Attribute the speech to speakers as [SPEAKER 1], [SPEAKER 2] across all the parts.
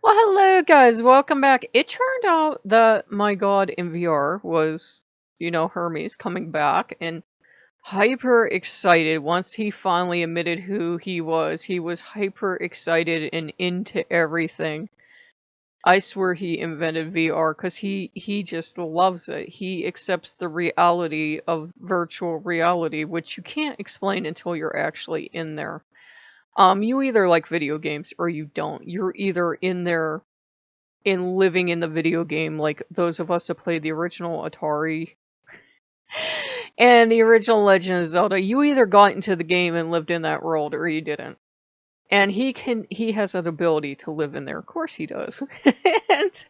[SPEAKER 1] Well, hello guys, welcome back. It turned out that my god in VR was, Hermes coming back and hyper excited once he finally admitted who he was. He was hyper excited and into everything. I swear he invented VR because he just loves it. He accepts the reality of virtual reality, which you can't explain until you're actually in there. You either like video games or you don't. You're either in there in living in the video game, like those of us that played the original Atari and the original Legend of Zelda, you either got into the game and lived in that world or you didn't. And he has that ability to live in there. Of course he does. And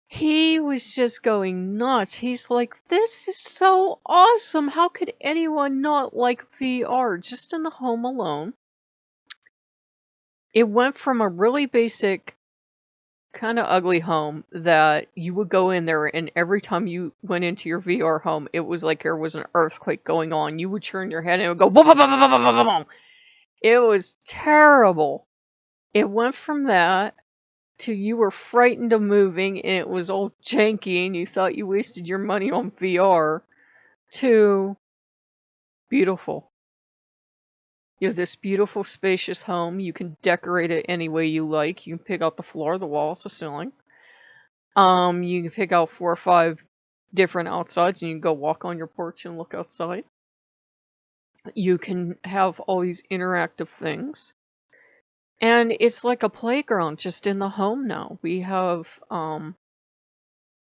[SPEAKER 1] he was just going nuts. He's like, this is so awesome. How could anyone not like VR just in the home alone? It went from a really basic kind of ugly home that you would go in there and every time you went into your VR home, it was like there was an earthquake going on. You would turn your head and it would go boom, boom, boom, boom, boom, boom, boom. It was terrible. It went from that to you were frightened of moving and it was all janky and you thought you wasted your money on VR to beautiful. You have this beautiful spacious home. You can decorate it any way you like. You can pick out the floor, the walls, the ceiling. You can pick out 4 or 5 different outsides and you can go walk on your porch and look outside. You can have all these interactive things. And it's like a playground just in the home now. We have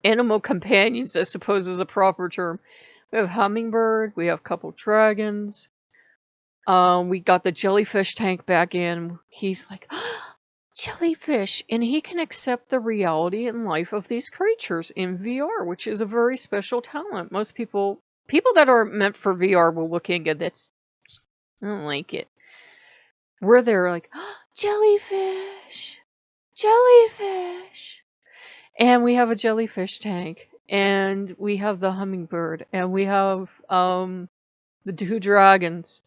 [SPEAKER 1] animal companions, I suppose is a proper term. We have hummingbird, we have a couple dragons. We got the jellyfish tank back in. He's like, jellyfish, and he can accept the reality and life of these creatures in VR, which is a very special talent. Most people that are meant for VR will look and go, that's, I don't like it. We're there like, jellyfish, jellyfish. And we have a jellyfish tank, and we have the hummingbird, and we have the 2 dragons.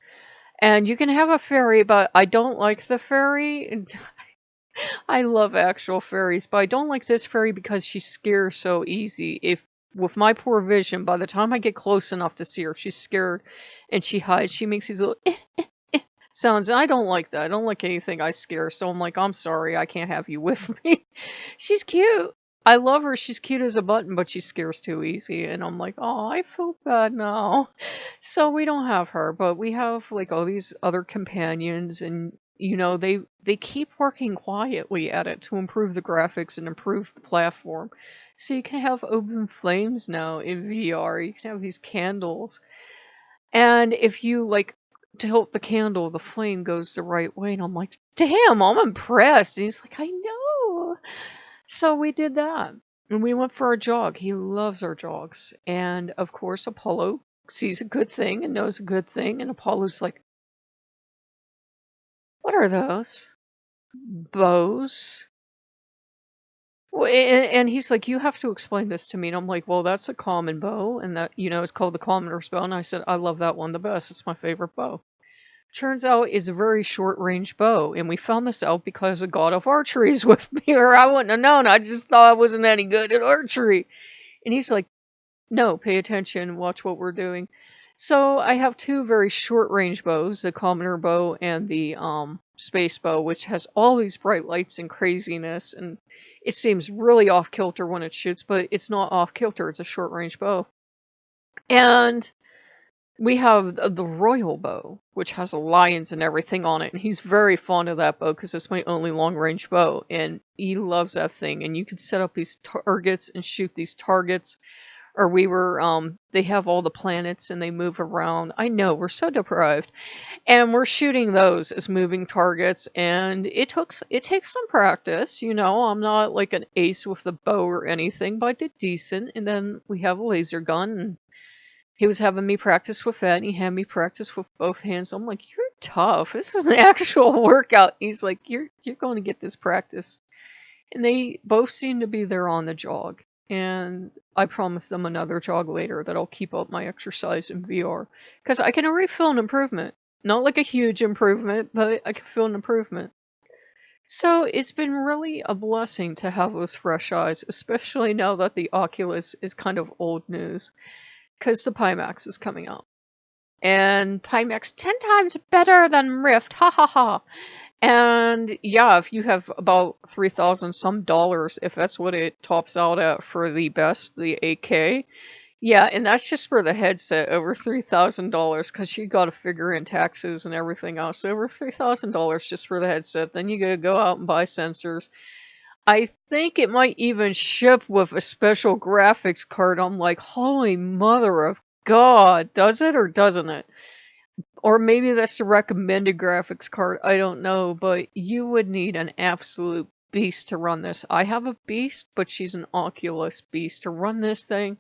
[SPEAKER 1] And you can have a fairy, but I don't like the fairy. I love actual fairies, but I don't like this fairy because she scares so easy. If with my poor vision, by the time I get close enough to see her, she's scared and she hides. She makes these little sounds, and I don't like that. I don't like anything I scare, so I'm like, I'm sorry, I can't have you with me. She's cute. I love her. She's cute as a button, but she scares too easy, and I'm like, oh, I feel bad now. So we don't have her, but we have like all these other companions, and they keep working quietly at it to improve the graphics and improve the platform. So you can have open flames now in VR. You can have these candles, and if you like tilt the candle, the flame goes the right way. And I'm like, damn, I'm impressed. And he's like, I know. So we did that. And we went for a jog. He loves our jogs. And of course, Apollo sees a good thing and knows a good thing. And Apollo's like, what are those? Bows? And he's like, you have to explain this to me. And I'm like, well, that's a common bow. And that, it's called the commoner's bow. And I said, I love that one the best. It's my favorite bow. Turns out it's a very short range bow. And we found this out because a god of archery is with me, or I wouldn't have known. I just thought I wasn't any good at archery. And he's like, no, pay attention, watch what we're doing. So I have 2 very short range bows, the commoner bow and the space bow, which has all these bright lights and craziness, and it seems really off kilter when it shoots, but it's not off kilter, it's a short range bow. And we have the royal bow, which has lions and everything on it, and he's very fond of that bow because it's my only long-range bow, and he loves that thing. And you can set up these targets and shoot these targets. Or we were, they have all the planets and they move around. I know, we're so deprived. And we're shooting those as moving targets, and it takes some practice, I'm not like an ace with the bow or anything, but I did decent. And then we have a laser gun, and he was having me practice with that, and he had me practice with both hands. I'm like, you're tough. This is an actual workout. He's like, you're going to get this practice. And they both seem to be there on the jog. And I promised them another jog later that I'll keep up my exercise in VR. Because I can already feel an improvement. Not like a huge improvement, but I can feel an improvement. So it's been really a blessing to have those fresh eyes, especially now that the Oculus is kind of old news, because the Pimax is coming out. And Pimax 10 times better than Rift, ha ha ha. And yeah, if you have about 3,000 some dollars, if that's what it tops out at for the best, the 8K, yeah, and that's just for the headset, over $3,000, because you got to figure in taxes and everything else. So over $3,000 just for the headset. Then you gotta go out and buy sensors. I think it might even ship with a special graphics card. I'm like, holy mother of God, does it or doesn't it? Or maybe that's the recommended graphics card. I don't know, but you would need an absolute beast to run this. I have a beast, but she's an Oculus beast to run this thing.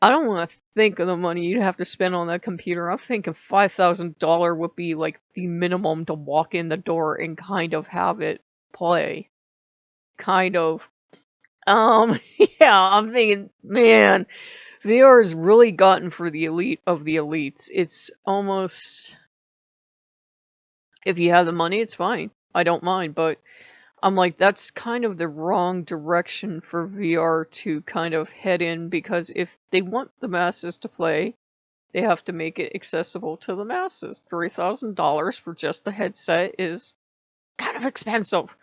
[SPEAKER 1] I don't want to think of the money you'd have to spend on that computer. I'm thinking $5,000 would be like the minimum to walk in the door and kind of have it play. Kind of. Yeah, I'm thinking, man, VR has really gotten for the elite of the elites. It's almost, if you have the money, it's fine. I don't mind, but I'm like, that's kind of the wrong direction for VR to kind of head in, because if they want the masses to play, they have to make it accessible to the masses. $3,000 for just the headset is kind of expensive.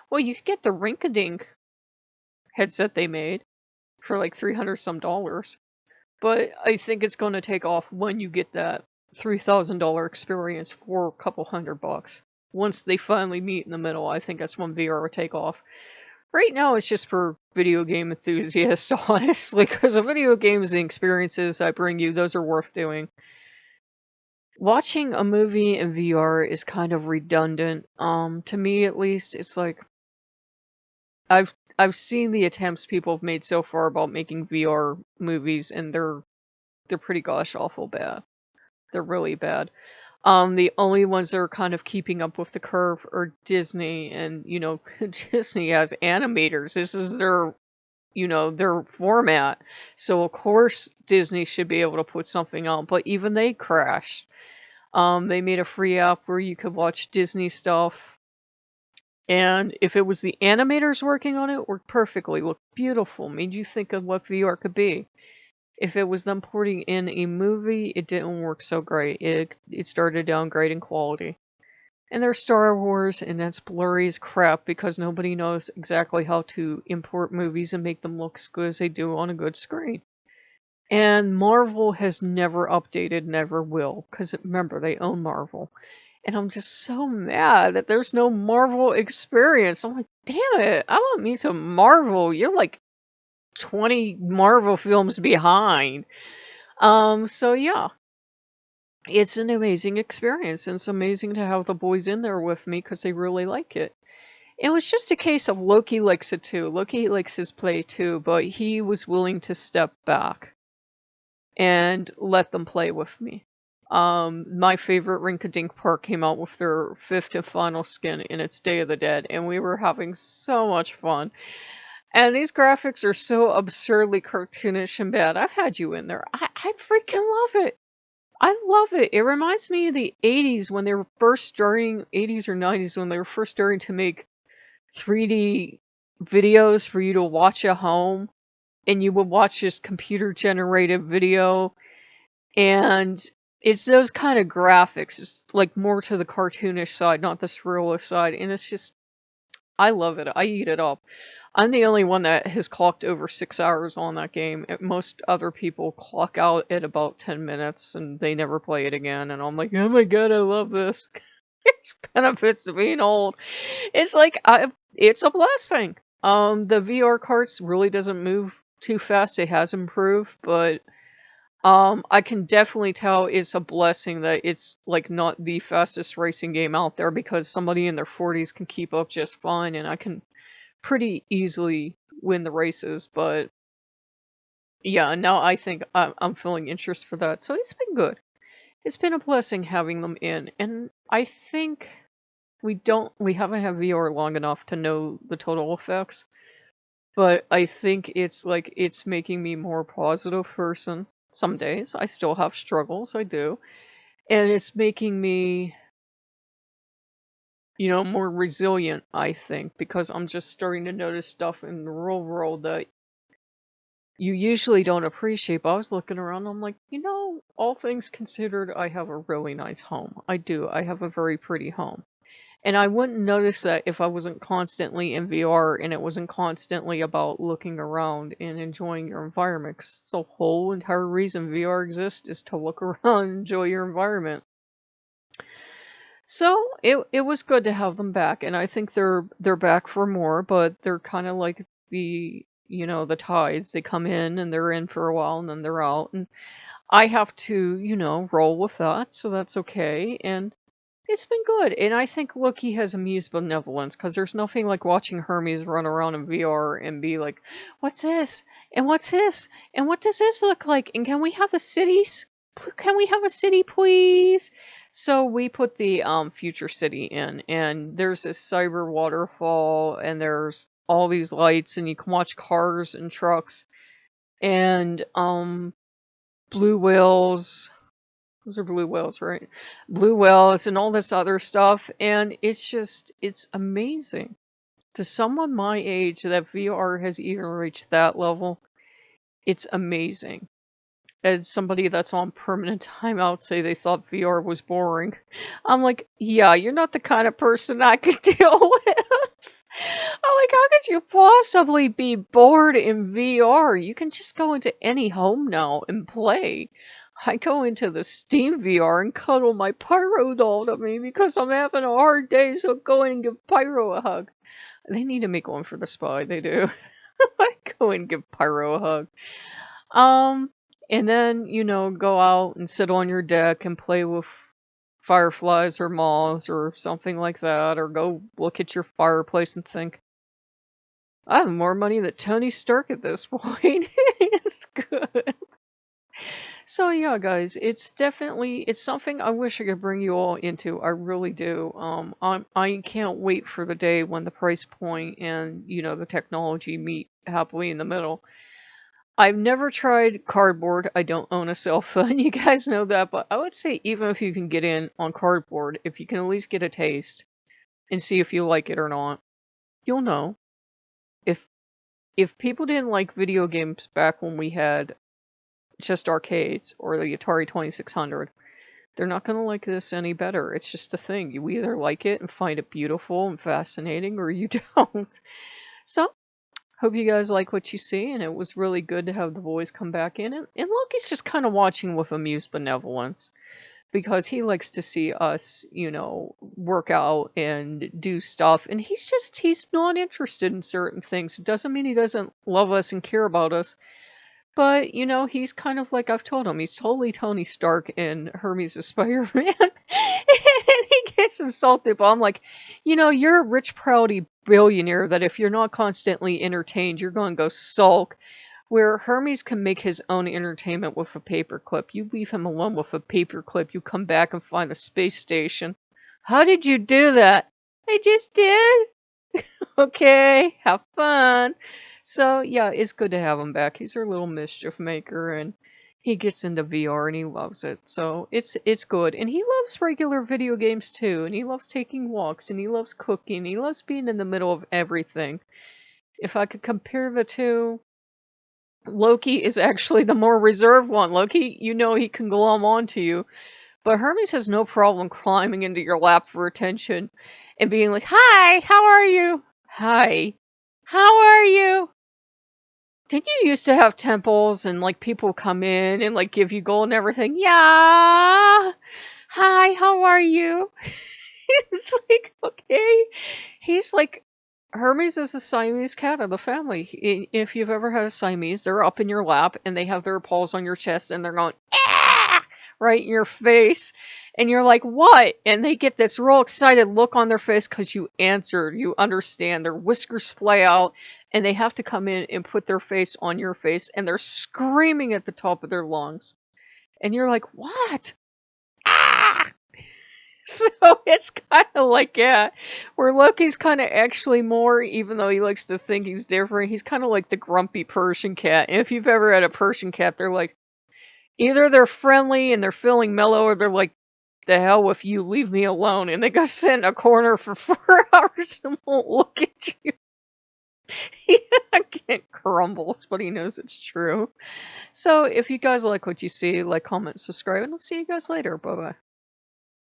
[SPEAKER 1] Well, you could get the Rinkadink headset they made for like 300 some dollars. But I think it's going to take off when you get that $3,000 experience for a couple $100. Once they finally meet in the middle, I think that's when VR will take off. Right now, it's just for video game enthusiasts, honestly, because the video games and experiences I bring you, those are worth doing. Watching a movie in VR is kind of redundant. To me at least, it's like I've seen the attempts people have made so far about making VR movies, and they're pretty gosh awful bad. They're really bad. The only ones that are kind of keeping up with the curve are Disney, and you know, Disney has animators. This is their, you know, their format. So of course Disney should be able to put something on, but even they crashed. They made a free app where you could watch Disney stuff, and if it was the animators working on it, worked perfectly, looked beautiful, made you think of what VR could be. If it was them porting in a movie, it didn't work so great. It started downgrading quality. And there's Star Wars, and that's blurry as crap because nobody knows exactly how to import movies and make them look as good as they do on a good screen. And Marvel has never updated, never will, because remember, they own Marvel. And I'm just so mad that there's no Marvel experience. I'm like, damn it, I want me some Marvel. You're like 20 Marvel films behind. So yeah. It's an amazing experience, and it's amazing to have the boys in there with me because they really like it. It was just a case of Loki likes it too. Loki likes his play too, but he was willing to step back and let them play with me. My favorite Rinkadink Park came out with their 5th and final skin in its Day of the Dead, and we were having so much fun. And these graphics are so absurdly cartoonish and bad. I've had you in there. I freaking love it. I love it. It reminds me of the 80s when they were first starting, 80s or 90s when they were first starting to make 3D videos for you to watch at home. And you would watch this computer generated video. And it's those kind of graphics. It's like more to the cartoonish side, not the surrealist side. And it's just, I love it. I eat it up. I'm the only one that has clocked over 6 hours on that game. Most other people clock out at about 10 minutes and they never play it again. And I'm like, oh my god, I love this. It's benefits of being old. It's like, it's a blessing. The VR carts really doesn't move too fast. It has improved, but I can definitely tell it's a blessing that it's like not the fastest racing game out there, because somebody in their 40s can keep up just fine, and I can pretty easily win the races. But yeah, now I think I'm feeling interest for that, so it's been good. It's been a blessing having them in, and I think we haven't had VR long enough to know the total effects, but I think it's like it's making me more positive person. Some days I still have struggles, I do, and it's making me more resilient, I think, because I'm just starting to notice stuff in the real world that you usually don't appreciate. But I was looking around, I'm like, all things considered, I have a really nice home. I do. I have a very pretty home. And I wouldn't notice that if I wasn't constantly in VR and it wasn't constantly about looking around and enjoying your environment. 'Cause it's the whole entire reason VR exists is to look around and enjoy your environment. So it was good to have them back, and I think they're back for more, but they're kind of like the tides. They come in and they're in for a while and then they're out, and I have to roll with that, so that's okay. And it's been good, and I think Loki has amused benevolence because there's nothing like watching Hermes run around in VR and be like, "What's this? And what's this? And what does this look like? And can we have a cities? Can we have a city, please?" So we put the future city in, and there's this cyber waterfall, and there's all these lights, and you can watch cars and trucks, and blue whales. Those are blue whales, right? Blue whales and all this other stuff. And it's amazing. To someone my age that VR has even reached that level, it's amazing. As somebody that's on permanent timeout say they thought VR was boring. I'm like, yeah, you're not the kind of person I could deal with. I'm like, how could you possibly be bored in VR? You can just go into any home now and play. I go into the Steam VR and cuddle my Pyro doll to me because I'm having a hard day, so go in and give Pyro a hug. They need to make one for the spy, they do. I go in and give Pyro a hug. And then, go out and sit on your deck and play with fireflies or moths or something like that, or go look at your fireplace and think, I have more money than Tony Stark at this point. It's good. So yeah, guys, it's something I wish I could bring you all into. I really do. I can't wait for the day when the price point and the technology meet happily in the middle. I've never tried cardboard. I don't own a cell phone. You guys know that, but I would say even if you can get in on cardboard, if you can at least get a taste and see if you like it or not, you'll know. If people didn't like video games back when we had just arcades or the Atari 2600, they're not going to like this any better. It's just a thing. You either like it and find it beautiful and fascinating, or you don't. So, hope you guys like what you see, and it was really good to have the boys come back in. And Loki's just kind of watching with amused benevolence because he likes to see us, work out and do stuff. And he's not interested in certain things. It doesn't mean he doesn't love us and care about us. But, he's kind of like I've told him, he's totally Tony Stark in Hermes the Spider-Man. And he gets insulted, but I'm like, you're a rich, proudy billionaire that if you're not constantly entertained, you're going to go sulk. Where Hermes can make his own entertainment with a paperclip. You leave him alone with a paperclip, you come back and find the space station. How did you do that? I just did. Okay, have fun. So yeah, it's good to have him back. He's our little mischief maker, and he gets into VR and he loves it. So it's good. And he loves regular video games too, and he loves taking walks, and he loves cooking, he loves being in the middle of everything. If I could compare the two, Loki is actually the more reserved one. Loki, he can glom onto you. But Hermes has no problem climbing into your lap for attention and being like, "Hi, how are you? Hi, how are you? Did you used to have temples and like people come in and like give you gold and everything? Yeah. Hi, how are you?" It's like, okay. He's like, Hermes is the Siamese cat of the family. If you've ever had a Siamese, they're up in your lap and they have their paws on your chest and they're going, "Ah!" right in your face. And you're like, what? And they get this real excited look on their face because you answered, you understand. Their whiskers fly out and they have to come in and put their face on your face and they're screaming at the top of their lungs. And you're like, what? Ah! So it's kind of like that, where Loki's kind of actually more, even though he likes to think he's different, he's kind of like the grumpy Persian cat. And if you've ever had a Persian cat, they're like, either they're friendly and they're feeling mellow, or the hell with you, leave me alone. And they go sit in a corner for 4 hours and won't look at you. He again crumbles, but he knows it's true. So if you guys like what you see, like, comment, subscribe, and I'll see you guys later. Bye-bye.